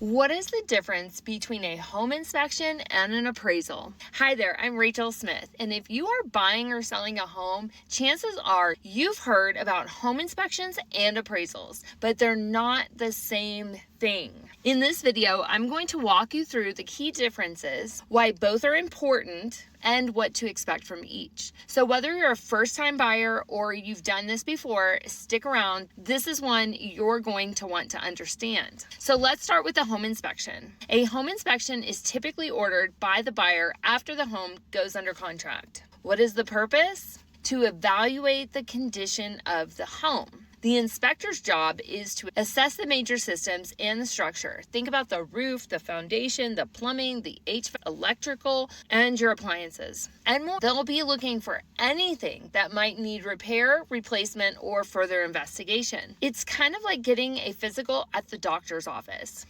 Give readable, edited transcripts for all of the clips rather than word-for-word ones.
What is the difference between a home inspection and an appraisal? Hi there, I'm Rachel Smith, and if you are buying or selling a home, chances are you've heard about home inspections and appraisals, but they're not the same thing. In this video, I'm going to walk you through the key differences, why both are important, and what to expect from each. So whether you're a first-time buyer or you've done this before, stick around. This is one you're going to want to understand. So let's start with the home inspection. A home inspection is typically ordered by the buyer after the home goes under contract. What is the purpose? To evaluate the condition of the home. The inspector's job is to assess the major systems and the structure. Think about the roof, the foundation, the plumbing, the HVAC, electrical, and your appliances. And more. They'll be looking for anything that might need repair, replacement, or further investigation. It's kind of like getting a physical at the doctor's office.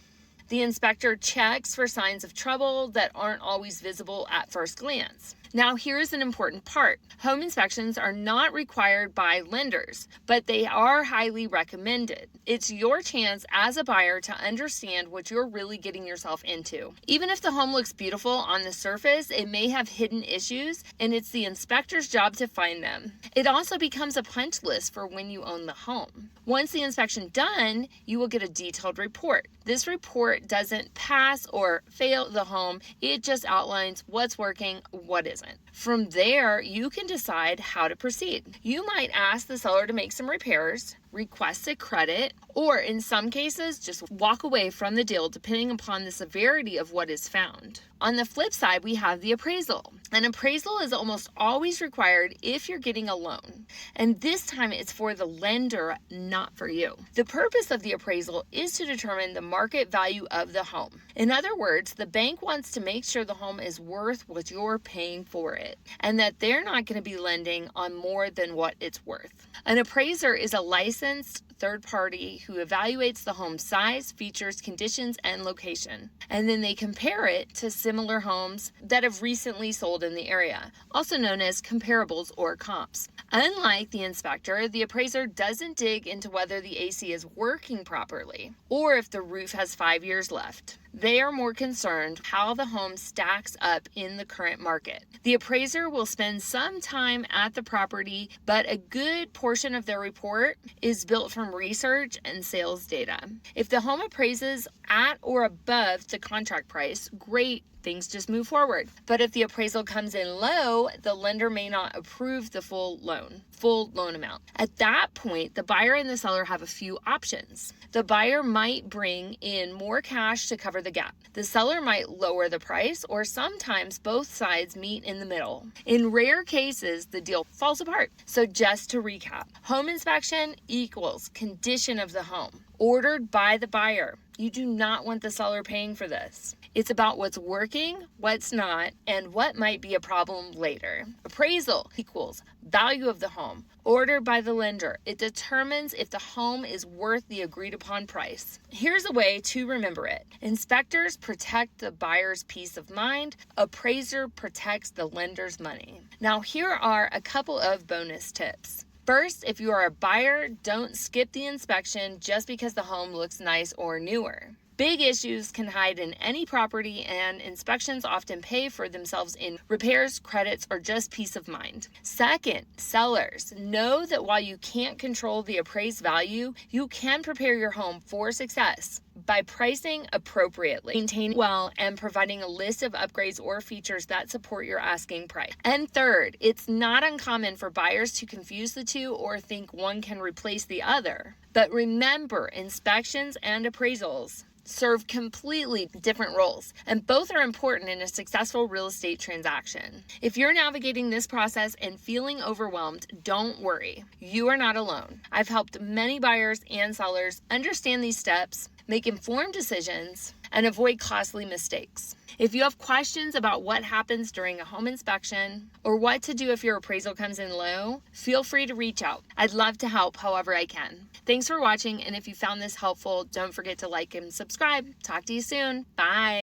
The inspector checks for signs of trouble that aren't always visible at first glance. Now, here's an important part. Home inspections are not required by lenders, but they are highly recommended. It's your chance as a buyer to understand what you're really getting yourself into. Even if the home looks beautiful on the surface, it may have hidden issues, and it's the inspector's job to find them. It also becomes a punch list for when you own the home. Once the inspection done, you will get a detailed report. This report doesn't pass or fail the home. It just outlines what's working, what isn't. From there, you can decide how to proceed. You might ask the seller to make some repairs, request a credit, or in some cases, just walk away from the deal depending upon the severity of what is found. On the flip side, we have the appraisal. An appraisal is almost always required if you're getting a loan, and this time it's for the lender, not for you. The purpose of the appraisal is to determine the market value of the home. In other words, the bank wants to make sure the home is worth what you're paying for it, and that they're not going to be lending on more than what it's worth. An appraiser is a licensed third party who evaluates the home's size, features, conditions, and location. And then they compare it to similar homes that have recently sold in the area, also known as comparables or comps. Unlike the inspector, the appraiser doesn't dig into whether the AC is working properly or if the roof has 5 years left. They are more concerned how the home stacks up in the current market. The appraiser will spend some time at the property, but a good portion of their report is built from research and sales data. If the home appraises at or above the contract price, great. Things just move forward. But if the appraisal comes in low, the lender may not approve the full loan amount. At that point, the buyer and the seller have a few options. The buyer might bring in more cash to cover the gap. The seller might lower the price, or sometimes both sides meet in the middle. In rare cases, the deal falls apart. So just to recap, home inspection equals condition of the home, ordered by the buyer. You do not want the seller paying for this. It's about what's working, what's not, and what might be a problem later. Appraisal equals value of the home, ordered by the lender. It determines if the home is worth the agreed upon price. Here's a way to remember it. Inspectors protect the buyer's peace of mind. Appraiser protects the lender's money. Now, here are a couple of bonus tips. First, if you are a buyer, don't skip the inspection just because the home looks nice or newer. Big issues can hide in any property, and inspections often pay for themselves in repairs, credits, or just peace of mind. Second, sellers, know that while you can't control the appraised value, you can prepare your home for success by pricing appropriately, maintaining well, and providing a list of upgrades or features that support your asking price. And third, it's not uncommon for buyers to confuse the two or think one can replace the other. But remember, inspections and appraisals serve completely different roles, and both are important in a successful real estate transaction. If you're navigating this process and feeling overwhelmed, don't worry. You are not alone. I've helped many buyers and sellers understand these steps, make informed decisions, and avoid costly mistakes. If you have questions about what happens during a home inspection or what to do if your appraisal comes in low, feel free to reach out. I'd love to help however I can. Thanks for watching, and if you found this helpful, don't forget to like and subscribe. Talk to you soon. Bye.